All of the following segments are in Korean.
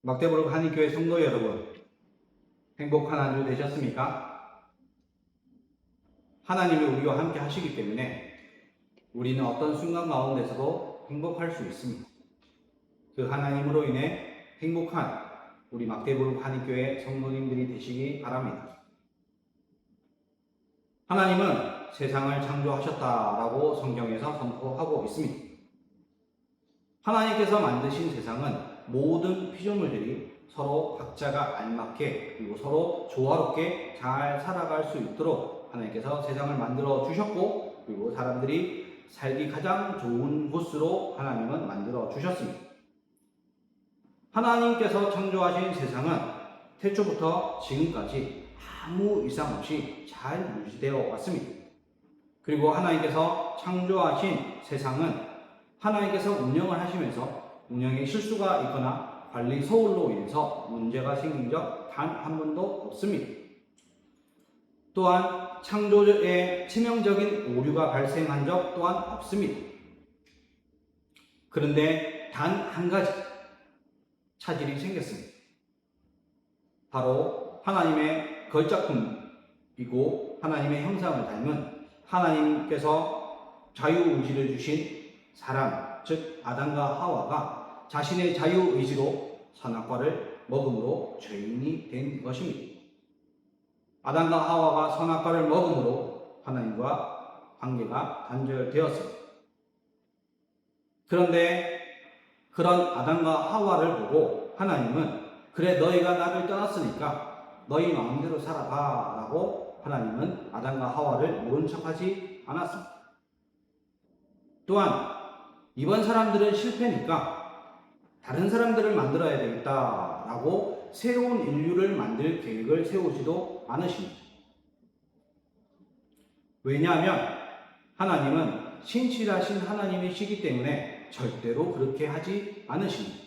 막대부르크 한인교회 성도 여러분, 행복한 한 주 되셨습니까? 하나님이 우리와 함께 하시기 때문에 우리는 어떤 순간 가운데서도 행복할 수 있습니다. 그 하나님으로 인해 행복한 우리 막대부르크 한인교회 성도님들이 되시기 바랍니다. 하나님은 세상을 창조하셨다라고 성경에서 선포하고 있습니다. 하나님께서 만드신 세상은 모든 피조물들이 서로 각자가 알맞게 그리고 서로 조화롭게 잘 살아갈 수 있도록 하나님께서 세상을 만들어 주셨고, 그리고 사람들이 살기 가장 좋은 곳으로 하나님은 만들어 주셨습니다. 하나님께서 창조하신 세상은 태초부터 지금까지 아무 이상 없이 잘 유지되어 왔습니다. 그리고 하나님께서 창조하신 세상은 하나님께서 운영을 하시면서 운영에 실수가 있거나 관리 소홀로 인해서 문제가 생긴 적 단 한 번도 없습니다. 또한 창조에 치명적인 오류가 발생한 적 또한 없습니다. 그런데 단 한 가지 차질이 생겼습니다. 바로 하나님의 걸작품이고 하나님의 형상을 닮은 하나님께서 자유의지를 주신 사람, 즉 아담과 하와가 자신의 자유의지로 선악과를 먹음으로 죄인이 된 것입니다. 아담과 하와가 선악과를 먹음으로 하나님과 관계가 단절되었습니다. 그런데 그런 아담과 하와를 보고 하나님은 그래, 너희가 나를 떠났으니까 너희 마음대로 살아봐 라고 하나님은 아담과 하와를 모른 척하지 않았습니다. 또한 이번 사람들은 실패니까 다른 사람들을 만들어야 되겠다라고 새로운 인류를 만들 계획을 세우지도 않으십니다. 왜냐하면 하나님은 신실하신 하나님이시기 때문에 절대로 그렇게 하지 않으십니다.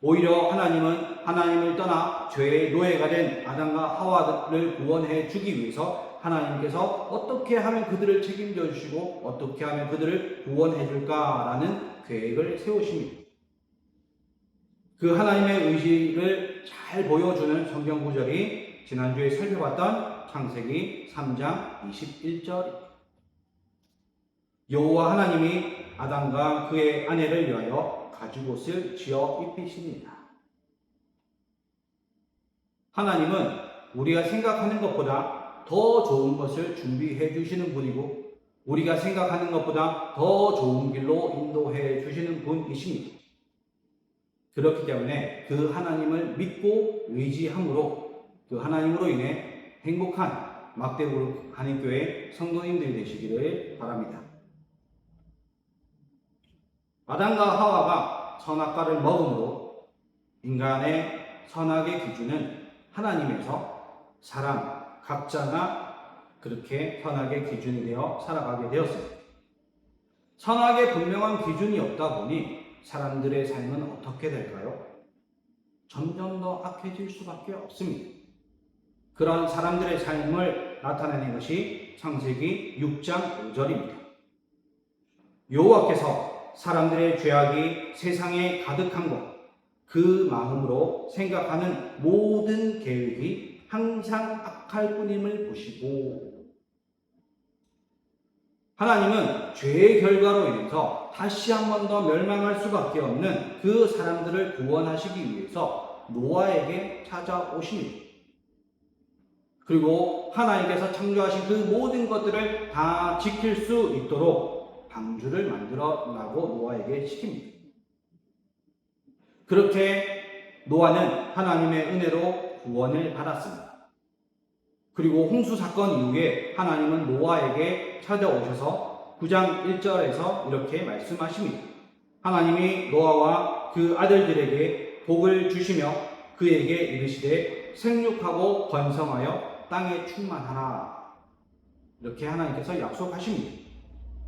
오히려 하나님은 하나님을 떠나 죄의 노예가 된 아담과 하와를 구원해 주기 위해서 하나님께서 어떻게 하면 그들을 책임져 주시고 어떻게 하면 그들을 구원해 줄까라는 계획을 세우십니다. 그 하나님의 의지를 잘 보여주는 성경 구절이 지난주에 살펴봤던 창세기 3장 21절입니다. 여호와 하나님이 아담과 그의 아내를 위하여 가죽옷을 지어 입히십니다. 하나님은 우리가 생각하는 것보다 더 좋은 것을 준비해 주시는 분이고 우리가 생각하는 것보다 더 좋은 길로 인도해 주시는 분이십니다. 그렇기 때문에 그 하나님을 믿고 의지함으로 그 하나님으로 인해 행복한 막대부르크 한인교회 성도님들이 되시기를 바랍니다. 아담과 하와가 선악과를 먹음으로 인간의 선악의 기준은 하나님에서 사람 각자가 그렇게 선악의 기준이 되어 살아가게 되었습니다. 선악의 분명한 기준이 없다 보니 사람들의 삶은 어떻게 될까요? 점점 더 악해질 수밖에 없습니다. 그런 사람들의 삶을 나타내는 것이 창세기 6장 5절입니다. 여호와께서 사람들의 죄악이 세상에 가득한 것, 그 마음으로 생각하는 모든 계획이 항상 악할 뿐임을 보시고, 하나님은 죄의 결과로 인해서 다시 한 번 더 멸망할 수밖에 없는 그 사람들을 구원하시기 위해서 노아에게 찾아오십니다. 그리고 하나님께서 창조하신 그 모든 것들을 다 지킬 수 있도록 방주를 만들어 라고 노아에게 시킵니다. 그렇게 노아는 하나님의 은혜로 구원을 받았습니다. 그리고 홍수 사건 이후에 하나님은 노아에게 찾아오셔서 9장 1절에서 이렇게 말씀하십니다. 하나님이 노아와 그 아들들에게 복을 주시며 그에게 이르시되 생육하고 번성하여 땅에 충만하라. 이렇게 하나님께서 약속하십니다.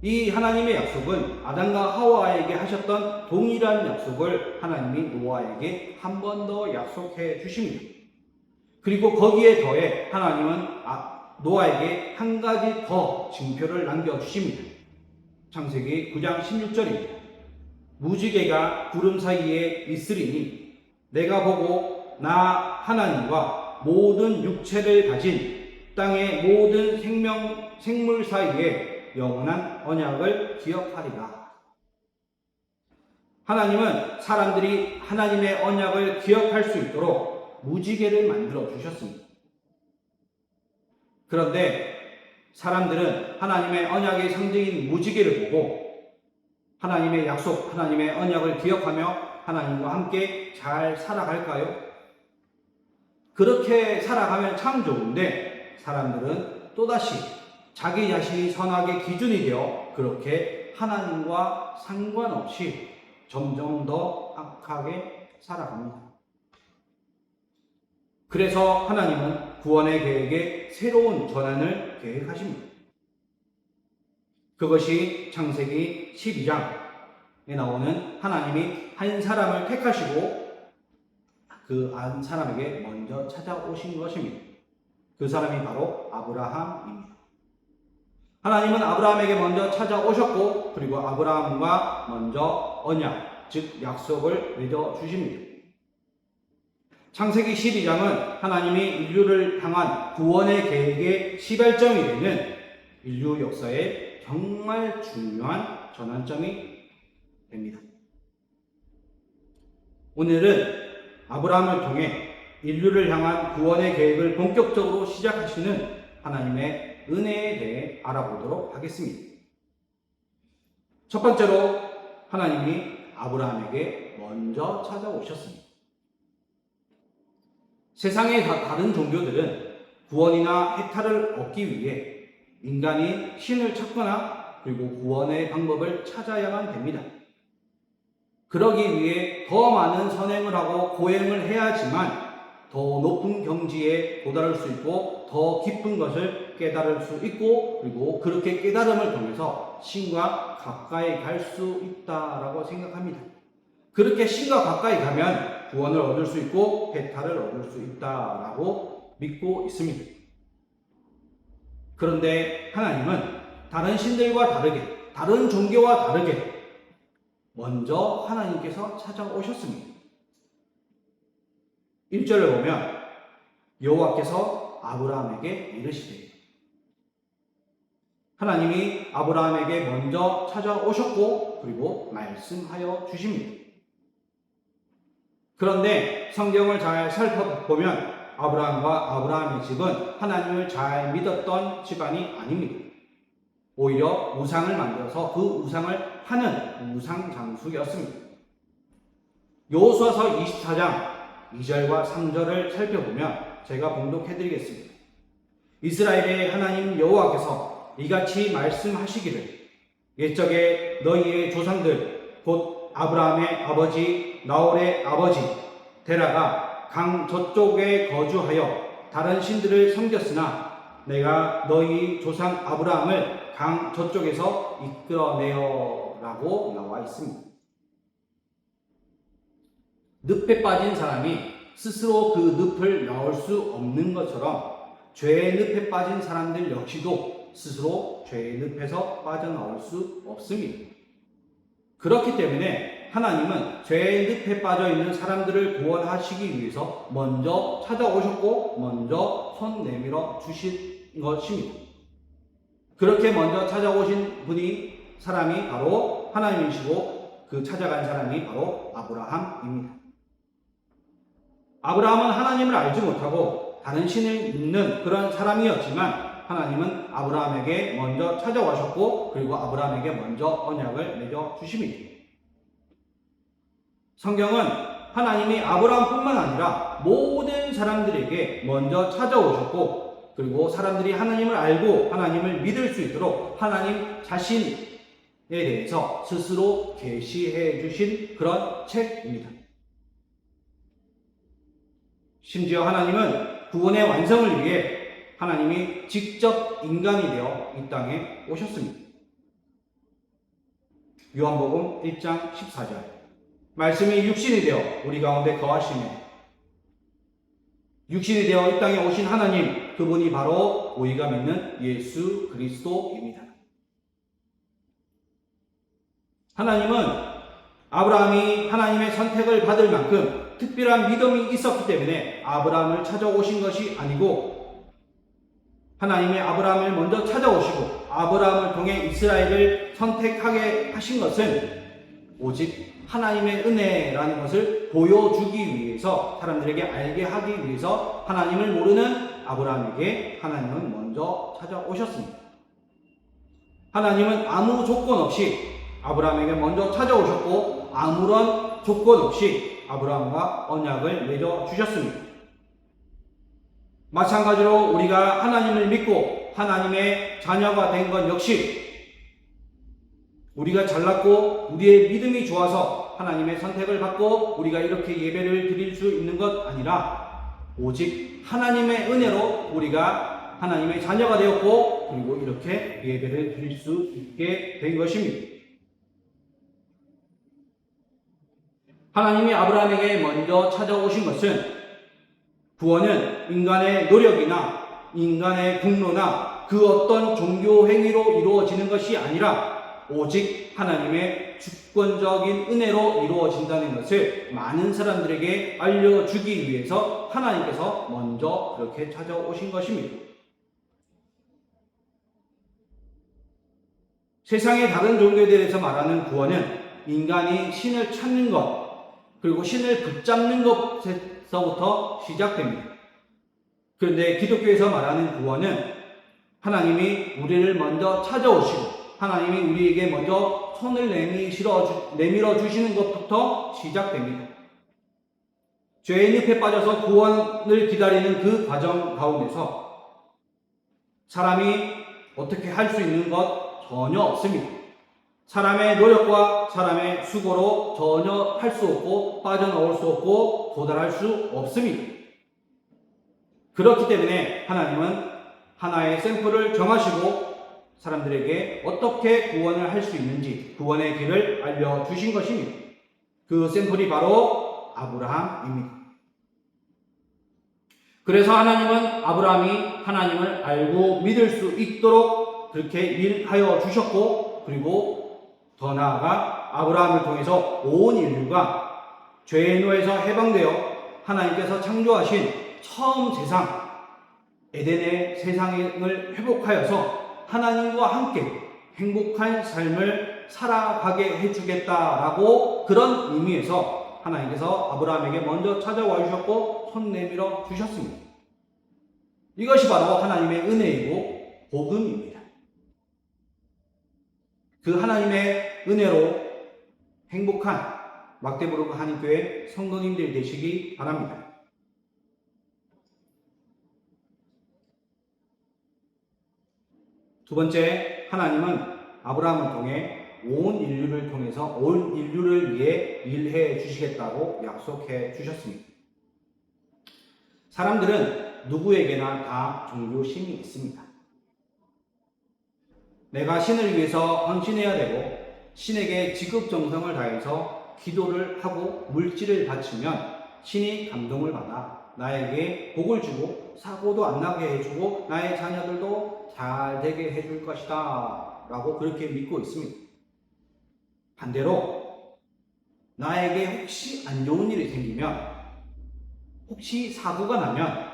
이 하나님의 약속은 아담과 하와에게 하셨던 동일한 약속을 하나님이 노아에게 한 번 더 약속해 주십니다. 그리고 거기에 더해 하나님은 노아에게 한 가지 더 징표를 남겨주십니다. 창세기 9장 16절입니다. 무지개가 구름 사이에 있으리니 내가 보고 나 하나님과 모든 육체를 가진 땅의 모든 생물 사이에 영원한 언약을 기억하리라. 하나님은 사람들이 하나님의 언약을 기억할 수 있도록 무지개를 만들어 주셨습니다. 그런데 사람들은 하나님의 언약의 상징인 무지개를 보고 하나님의 약속, 하나님의 언약을 기억하며 하나님과 함께 잘 살아갈까요? 그렇게 살아가면 참 좋은데 사람들은 또다시 자기 자신이 선악의 기준이 되어 그렇게 하나님과 상관없이 점점 더 악하게 살아갑니다. 그래서 하나님은 구원의 계획에 새로운 전환을 계획하십니다. 그것이 창세기 12장에 나오는 하나님이 한 사람을 택하시고 그 한 사람에게 먼저 찾아오신 것입니다. 그 사람이 바로 아브라함입니다. 하나님은 아브라함에게 먼저 찾아오셨고 그리고 아브라함과 먼저 언약, 즉 약속을 맺어 주십니다. 창세기 12장은 하나님이 인류를 향한 구원의 계획의 시발점이 되는 인류 역사의 정말 중요한 전환점이 됩니다. 오늘은 아브라함을 통해 인류를 향한 구원의 계획을 본격적으로 시작하시는 하나님의 은혜에 대해 알아보도록 하겠습니다. 첫 번째로 하나님이 아브라함에게 먼저 찾아오셨습니다. 세상의 다른 종교들은 구원이나 해탈을 얻기 위해 인간이 신을 찾거나 그리고 구원의 방법을 찾아야만 됩니다. 그러기 위해 더 많은 선행을 하고 고행을 해야지만 더 높은 경지에 도달할 수 있고 더 깊은 것을 깨달을 수 있고 그리고 그렇게 깨달음을 통해서 신과 가까이 갈 수 있다라고 생각합니다. 그렇게 신과 가까이 가면 구원을 얻을 수 있고 해탈을 얻을 수 있다라고 믿고 있습니다. 그런데 하나님은 다른 신들과 다르게, 다른 종교와 다르게 먼저 하나님께서 찾아오셨습니다. 1절을 보면 여호와께서 아브라함에게 이르시되, 하나님이 아브라함에게 먼저 찾아오셨고 그리고 말씀하여 주십니다. 그런데 성경을 잘 살펴보면 아브라함과 아브라함의 집은 하나님을 잘 믿었던 집안이 아닙니다. 오히려 우상을 만들어서 그 우상을 하는 우상 장수였습니다. 여호수아서 24장 2절과 3절을 살펴보면 제가 봉독해 드리겠습니다. 이스라엘의 하나님 여호와께서 이같이 말씀하시기를, 옛적에 너희의 조상들 곧 아브라함의 아버지 나홀의 아버지 데라가 강 저쪽에 거주하여 다른 신들을 섬겼으나 내가 너희 조상 아브라함을 강 저쪽에서 이끌어내어 라고 나와 있습니다. 늪에 빠진 사람이 스스로 그 늪을 나올 수 없는 것처럼 죄의 늪에 빠진 사람들 역시도 스스로 죄의 늪에서 빠져나올 수 없습니다. 그렇기 때문에 하나님은 죄의 늪에 빠져있는 사람들을 구원하시기 위해서 먼저 찾아오셨고 먼저 손 내밀어 주신 것입니다. 그렇게 먼저 찾아오신 사람이 바로 하나님이시고 그 찾아간 사람이 바로 아브라함입니다. 아브라함은 하나님을 알지 못하고 다른 신을 믿는 그런 사람이었지만 하나님은 아브라함에게 먼저 찾아와셨고 그리고 아브라함에게 먼저 언약을 맺어 주십니다. 성경은 하나님이 아브라함뿐만 아니라 모든 사람들에게 먼저 찾아오셨고 그리고 사람들이 하나님을 알고 하나님을 믿을 수 있도록 하나님 자신에 대해서 스스로 계시해 주신 그런 책입니다. 심지어 하나님은 구원의 완성을 위해 하나님이 직접 인간이 되어 이 땅에 오셨습니다. 요한복음 1장 14절, 말씀이 육신이 되어 우리 가운데 거하시며, 육신이 되어 이 땅에 오신 하나님, 그분이 바로 우리가 믿는 예수 그리스도입니다. 하나님은 아브라함이 하나님의 선택을 받을 만큼 특별한 믿음이 있었기 때문에 아브라함을 찾아오신 것이 아니고 하나님이 아브라함을 먼저 찾아오시고 아브라함을 통해 이스라엘을 선택하게 하신 것은 오직 하나님의 은혜라는 것을 보여주기 위해서, 사람들에게 알게 하기 위해서 하나님을 모르는 아브라함에게 하나님은 먼저 찾아오셨습니다. 하나님은 아무 조건 없이 아브라함에게 먼저 찾아오셨고 아무런 조건 없이 아브라함과 언약을 맺어주셨습니다. 마찬가지로 우리가 하나님을 믿고 하나님의 자녀가 된 것 역시 우리가 잘났고 우리의 믿음이 좋아서 하나님의 선택을 받고 우리가 이렇게 예배를 드릴 수 있는 것 아니라 오직 하나님의 은혜로 우리가 하나님의 자녀가 되었고 그리고 이렇게 예배를 드릴 수 있게 된 것입니다. 하나님이 아브라함에게 먼저 찾아오신 것은 구원은 인간의 노력이나 인간의 공로나 그 어떤 종교 행위로 이루어지는 것이 아니라 오직 하나님의 주권적인 은혜로 이루어진다는 것을 많은 사람들에게 알려주기 위해서 하나님께서 먼저 그렇게 찾아오신 것입니다. 세상의 다른 종교들에서 말하는 구원은 인간이 신을 찾는 것, 그리고 신을 붙잡는 것에서부터 시작됩니다. 그런데 기독교에서 말하는 구원은 하나님이 우리를 먼저 찾아오시고 하나님이 우리에게 먼저 손을 내밀어 주시는 것부터 시작됩니다. 죄의 늪에 빠져서 구원을 기다리는 그 과정 가운데서 사람이 어떻게 할 수 있는 것 전혀 없습니다. 사람의 노력과 사람의 수고로 전혀 할 수 없고 빠져나올 수 없고 도달할 수 없습니다. 그렇기 때문에 하나님은 하나의 샘플을 정하시고 사람들에게 어떻게 구원을 할 수 있는지 구원의 길을 알려주신 것입니다. 그 샘플이 바로 아브라함입니다. 그래서 하나님은 아브라함이 하나님을 알고 믿을 수 있도록 그렇게 일하여 주셨고, 그리고 더 나아가 아브라함을 통해서 온 인류가 죄의 노에서 해방되어 하나님께서 창조하신 처음 세상 에덴의 세상을 회복하여서 하나님과 함께 행복한 삶을 살아가게 해주겠다라고 그런 의미에서 하나님께서 아브라함에게 먼저 찾아와 주셨고 손 내밀어 주셨습니다. 이것이 바로 하나님의 은혜이고 복음입니다. 그 하나님의 은혜로 행복한 막대부르크 한인교회 성도님들 되시기 바랍니다. 두 번째, 하나님은 아브라함을 통해 온 인류를 위해 일해 주시겠다고 약속해 주셨습니다. 사람들은 누구에게나 다 종교심이 있습니다. 내가 신을 위해서 헌신해야 되고 신에게 지극정성을 다해서 기도를 하고 물질을 바치면 신이 감동을 받아 나에게 복을 주고 사고도 안 나게 해주고 나의 자녀들도 잘 되게 해줄 것이다 라고 그렇게 믿고 있습니다. 반대로 나에게 혹시 안 좋은 일이 생기면, 혹시 사고가 나면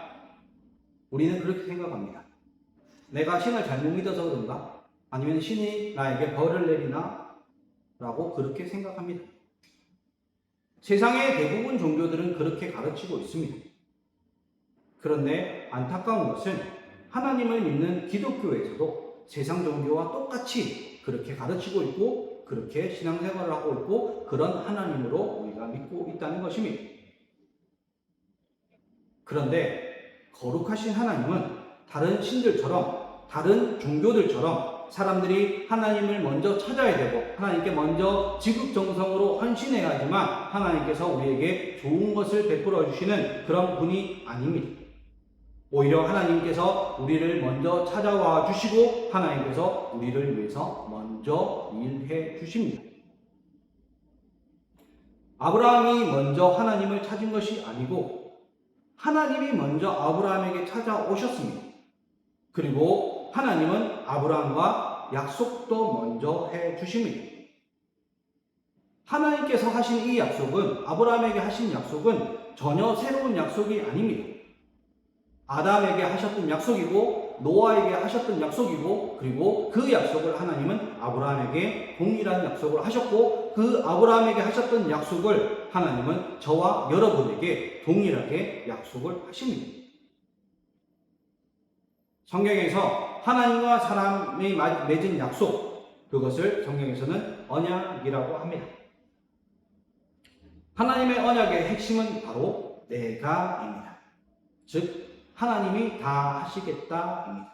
우리는 그렇게 생각합니다. 내가 신을 잘못 믿어서 그런가? 아니면 신이 나에게 벌을 내리나? 라고 그렇게 생각합니다. 세상의 대부분 종교들은 그렇게 가르치고 있습니다. 그런데 안타까운 것은 하나님을 믿는 기독교에서도 세상 종교와 똑같이 그렇게 가르치고 있고 그렇게 신앙생활을 하고 있고 그런 하나님으로 우리가 믿고 있다는 것입니다. 그런데 거룩하신 하나님은 다른 신들처럼, 다른 종교들처럼 사람들이 하나님을 먼저 찾아야 되고 하나님께 먼저 지극정성으로 헌신해야 하지만 하나님께서 우리에게 좋은 것을 베풀어 주시는 그런 분이 아닙니다. 오히려 하나님께서 우리를 먼저 찾아와 주시고 하나님께서 우리를 위해서 먼저 일해 주십니다. 아브라함이 먼저 하나님을 찾은 것이 아니고 하나님이 먼저 아브라함에게 찾아오셨습니다. 그리고 하나님은 아브라함과 약속도 먼저 해 주십니다. 하나님께서 하신 이 약속은, 아브라함에게 하신 약속은 전혀 새로운 약속이 아닙니다. 아담에게 하셨던 약속이고 노아에게 하셨던 약속이고, 그리고 그 약속을 하나님은 아브라함에게 동일한 약속을 하셨고, 그 아브라함에게 하셨던 약속을 하나님은 저와 여러분에게 동일하게 약속을 하십니다. 성경에서 하나님과 사람이 맺은 약속, 그것을 성경에서는 언약이라고 합니다. 하나님의 언약의 핵심은 바로 내가입니다. 즉 하나님이 다 하시겠다입니다.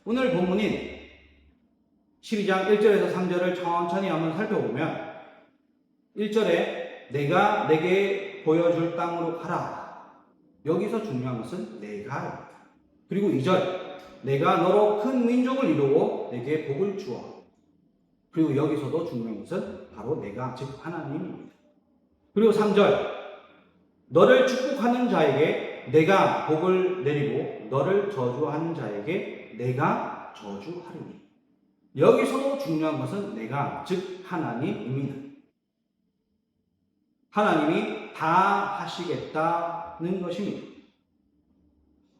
오늘 본문인 12장 1절에서 3절을 천천히 한번 살펴보면, 1절에 내가 내게 보여줄 땅으로 가라. 여기서 중요한 것은 내가입니다. 그리고 2절, 내가 너로 큰 민족을 이루고 내게 복을 주어. 그리고 여기서도 중요한 것은 바로 내가, 즉 하나님입니다. 그리고 3절, 너를 축복하는 자에게 내가 복을 내리고 너를 저주하는 자에게 내가 저주하리니. 여기서도 중요한 것은 내가, 즉 하나님입니다. 하나님이 다 하시겠다는 것입니다.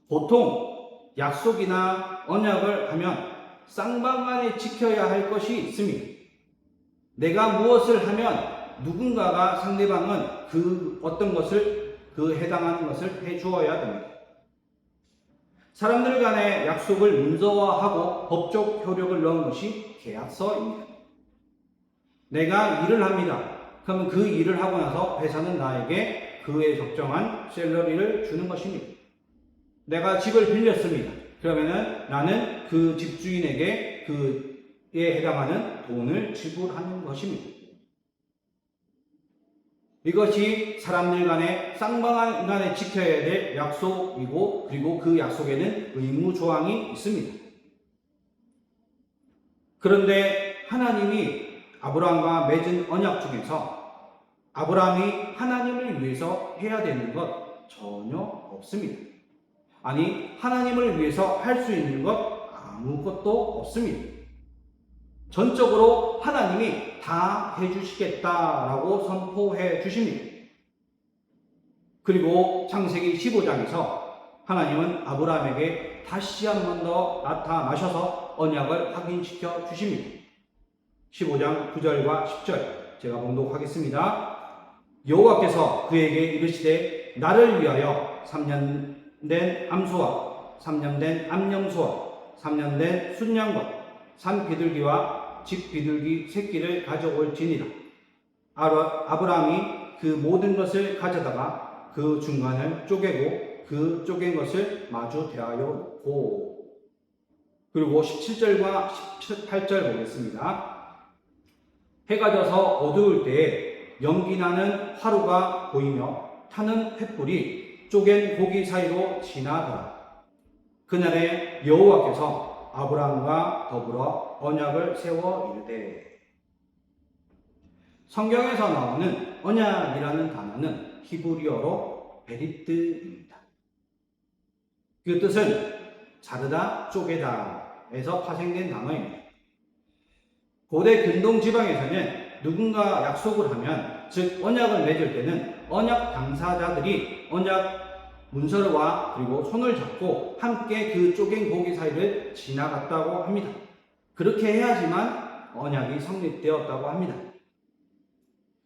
보통 약속이나 언약을 하면 쌍방간에 지켜야 할 것이 있습니다. 내가 무엇을 하면 누군가가, 상대방은 그 어떤 것을, 그 해당하는 것을 해주어야 됩니다. 사람들 간의 약속을 문서화하고 법적 효력을 넣은 것이 계약서입니다. 내가 일을 합니다. 그러면 그 일을 하고 나서 회사는 나에게 그에 적정한 샐러리를 주는 것입니다. 내가 집을 빌렸습니다. 그러면은 나는 그 집주인에게 그에 해당하는 돈을 지불하는 것입니다. 이것이 사람들 간에 쌍방간에 지켜야 될 약속이고, 그리고 그 약속에는 의무 조항이 있습니다. 그런데 하나님이 아브라함과 맺은 언약 중에서 아브라함이 하나님을 위해서 해야 되는 것 전혀 없습니다. 아니, 하나님을 위해서 할 수 있는 것 아무것도 없습니다. 전적으로 하나님이 다 해주시겠다라고 선포해 주십니다. 그리고 창세기 15장에서 하나님은 아브라함에게 다시 한 번 더 나타나셔서 언약을 확인시켜 주십니다. 15장 9절과 10절 제가 봉독하겠습니다. 여호와께서 그에게 이르시되 나를 위하여 3년 된 암소와 3년 된 암염소와 3년 된 순양과 산 비둘기와 집 비둘기 새끼를 가져올지니라. 아브라함이 그 모든 것을 가져다가 그 중간을 쪼개고 그 쪼갠 것을 마주 대하여 놓고. 그리고 17절과 18절 보겠습니다. 해가 져서 어두울 때에 연기나는 화루가 보이며 타는 횃불이 쪼갠 고기 사이로 지나더라. 그날에 여호와께서 아브라함과 더불어 언약을 세워 이르되. 성경에서 나오는 언약이라는 단어는 히브리어로 베리트입니다. 그 뜻은 자르다, 쪼개다에서 파생된 단어입니다. 고대 근동 지방에서는 누군가 약속을 하면, 즉 언약을 맺을 때는 언약 당사자들이 언약 문서와 그리고 손을 잡고 함께 그 쪼갠 고기 사이를 지나갔다고 합니다. 그렇게 해야지만 언약이 성립되었다고 합니다.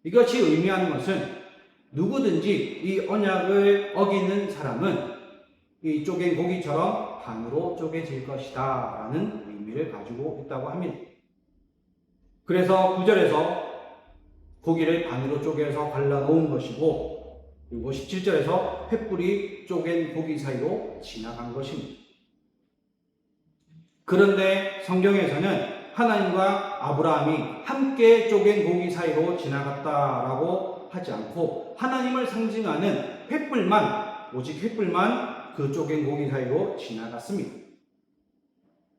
이것이 의미하는 것은 누구든지 이 언약을 어기는 사람은 이 쪼갠 고기처럼 반으로 쪼개질 것이다 라는 의미를 가지고 있다고 합니다. 그래서 9절에서 고기를 반으로 쪼개서 갈라놓은 것이고, 그리고 17절에서 횃불이 쪼갠 고기 사이로 지나간 것입니다. 그런데 성경에서는 하나님과 아브라함이 함께 쪼갠 고기 사이로 지나갔다라고 하지 않고 하나님을 상징하는 횃불만, 오직 횃불만 그 쪼갠 고기 사이로 지나갔습니다.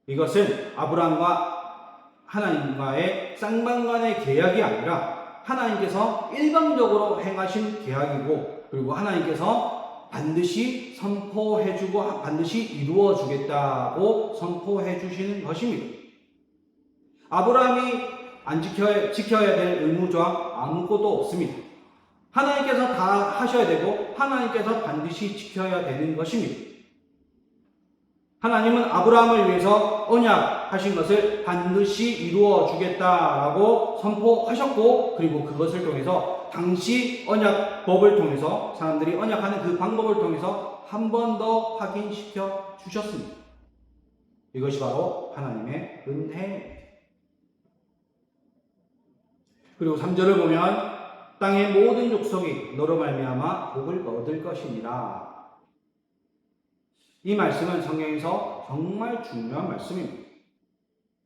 이것은 아브라함과 하나님과의 쌍방간의 계약이 아니라 하나님께서 일방적으로 행하신 계약이고, 그리고 하나님께서 반드시 선포해주고 반드시 이루어주겠다고 선포해 주시는 것입니다. 아브라함이 안 지켜야 될 의무조항 아무것도 없습니다. 하나님께서 다 하셔야 되고 하나님께서 반드시 지켜야 되는 것입니다. 하나님은 아브라함을 위해서 언약하신 것을 반드시 이루어 주겠다라고 선포하셨고, 그리고 그것을 통해서 당시 언약법을 통해서 사람들이 언약하는 그 방법을 통해서 한 번 더 확인시켜 주셨습니다. 이것이 바로 하나님의 은혜입니다. 그리고 3절을 보면 땅의 모든 족속이 너로 말미암아 복을 얻을 것이니라. 이 말씀은 성경에서 정말 중요한 말씀입니다.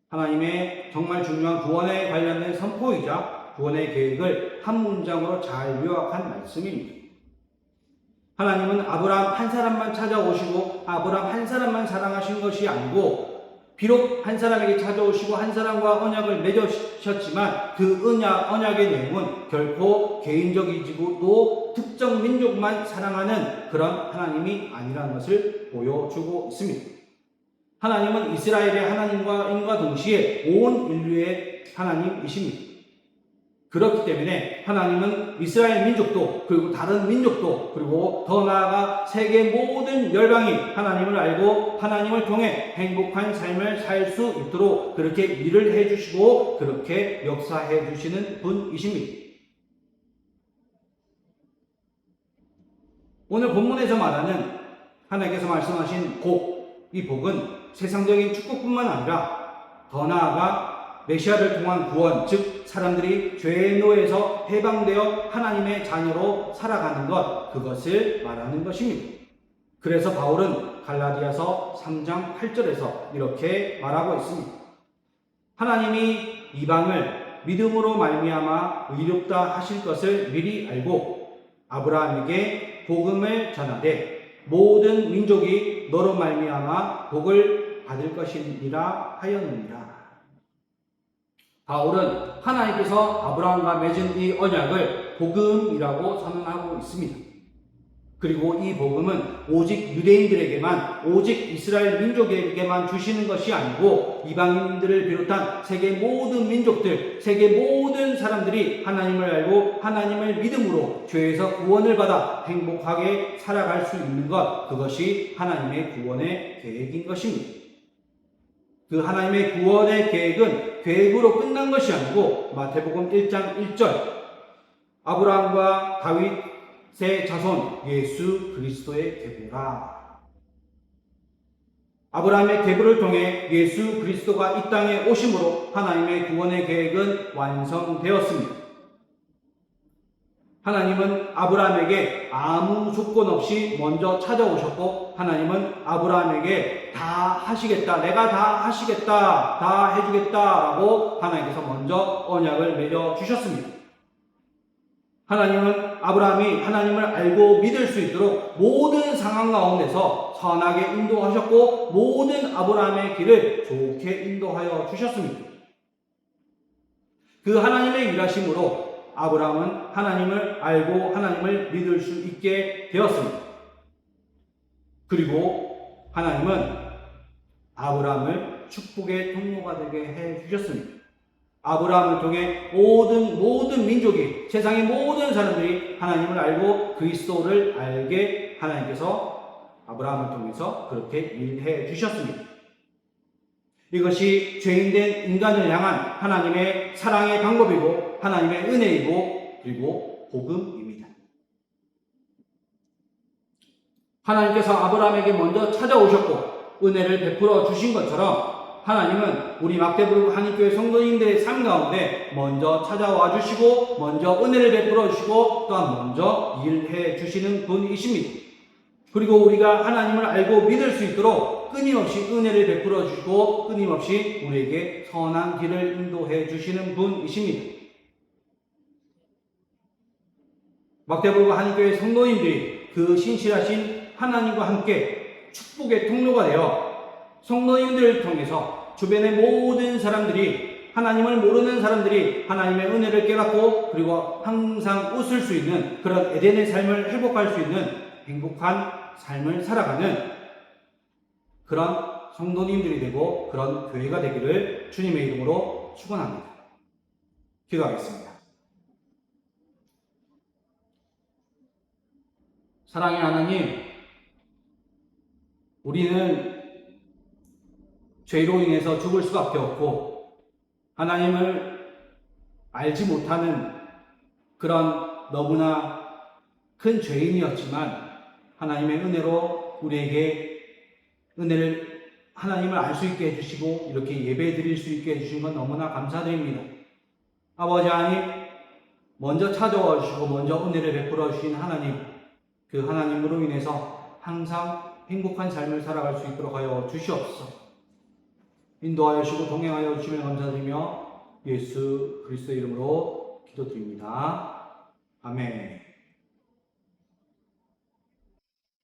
하나님의 정말 중요한 구원에 관련된 선포이자 구원의 계획을 한 문장으로 잘 요약한 말씀입니다. 하나님은 아브라함 한 사람만 찾아오시고 아브라함 한 사람만 사랑하신 것이 아니고, 비록 한 사람에게 찾아오시고 한 사람과 언약을 맺으셨지만 그 언약의 내용은 결코 개인적이지고 또 특정 민족만 사랑하는 그런 하나님이 아니라는 것을 보여주고 있습니다. 하나님은 이스라엘의 하나님과 동시에 온 인류의 하나님이십니다. 그렇기 때문에 하나님은 이스라엘 민족도, 그리고 다른 민족도, 그리고 더 나아가 세계 모든 열방이 하나님을 알고 하나님을 통해 행복한 삶을 살 수 있도록 그렇게 일을 해주시고 그렇게 역사해 주시는 분이십니다. 오늘 본문에서 말하는 하나님께서 말씀하신 복, 이 복은 세상적인 축복뿐만 아니라 더 나아가 메시아를 통한 구원, 즉 사람들이 죄의 노예에서 해방되어 하나님의 자녀로 살아가는 것, 그것을 말하는 것입니다. 그래서 바울은 갈라디아서 3장 8절에서 이렇게 말하고 있습니다. 하나님이 이방을 믿음으로 말미암아 의롭다 하실 것을 미리 알고 아브라함에게 복음을 전하되 모든 민족이 너로 말미암아 복을 받을 것이니라 하였느니라. 바울은 하나님께서 아브라함과 맺은 이 언약을 복음이라고 선언하고 있습니다. 그리고 이 복음은 오직 유대인들에게만, 오직 이스라엘 민족에게만 주시는 것이 아니고 이방인들을 비롯한 세계 모든 민족들, 세계 모든 사람들이 하나님을 알고 하나님을 믿음으로 죄에서 구원을 받아 행복하게 살아갈 수 있는 것, 그것이 하나님의 구원의 계획인 것입니다. 그 하나님의 구원의 계획은 계획으로 끝난 것이 아니고 마태복음 1장 1절 아브라함과 다윗의 자손 예수 그리스도의 계보라. 아브라함의 계보를 통해 예수 그리스도가 이 땅에 오심으로 하나님의 구원의 계획은 완성되었습니다. 하나님은 아브라함에게 아무 조건 없이 먼저 찾아오셨고, 하나님은 아브라함에게 다 하시겠다, 내가 다 하시겠다, 다 해주겠다라고 하나님께서 먼저 언약을 맺어 주셨습니다. 하나님은 아브라함이 하나님을 알고 믿을 수 있도록 모든 상황 가운데서 선하게 인도하셨고 모든 아브라함의 길을 좋게 인도하여 주셨습니다. 그 하나님의 일하심으로 아브라함은 하나님을 알고 하나님을 믿을 수 있게 되었습니다. 그리고 하나님은 아브라함을 축복의 통로가 되게 해 주셨습니다. 아브라함을 통해 모든 민족이, 세상의 모든 사람들이 하나님을 알고 그리스도를 알게 하나님께서 아브라함을 통해서 그렇게 일해 주셨습니다. 이것이 죄인된 인간을 향한 하나님의 사랑의 방법이고 하나님의 은혜이고 그리고 복음입니다. 하나님께서 아브라함에게 먼저 찾아오셨고 은혜를 베풀어 주신 것처럼 하나님은 우리 막대부르 한인교회 성도님들의 삶 가운데 먼저 찾아와 주시고 먼저 은혜를 베풀어 주시고 또한 먼저 일해 주시는 분이십니다. 그리고 우리가 하나님을 알고 믿을 수 있도록 끊임없이 은혜를 베풀어 주시고 끊임없이 우리에게 선한 길을 인도해 주시는 분이십니다. 막대부르 한인교회 성도님들이 그 신실하신 하나님과 함께 축복의 통로가 되어 성도님들을 통해서 주변의 모든 사람들이, 하나님을 모르는 사람들이 하나님의 은혜를 깨닫고 그리고 항상 웃을 수 있는 그런 에덴의 삶을 회복할 수 있는 행복한 삶을 살아가는 그런 성도님들이 되고 그런 교회가 되기를 주님의 이름으로 축원합니다. 기도하겠습니다. 사랑의 하나님, 우리는 죄로 인해서 죽을 수밖에 없고 하나님을 알지 못하는 그런 너무나 큰 죄인이었지만 하나님의 은혜로 우리에게 하나님을 알 수 있게 해주시고 이렇게 예배 드릴 수 있게 해주신 건 너무나 감사드립니다. 아버지 하나님, 먼저 찾아와 주시고 먼저 은혜를 베풀어 주신 하나님, 그 하나님으로 인해서 항상 행복한 삶을 살아갈 수 있도록 하여 주시옵소서. 인도하여 주시고 동행하여 주시면 감사드리며 예수 그리스도의 이름으로 기도드립니다. 아멘.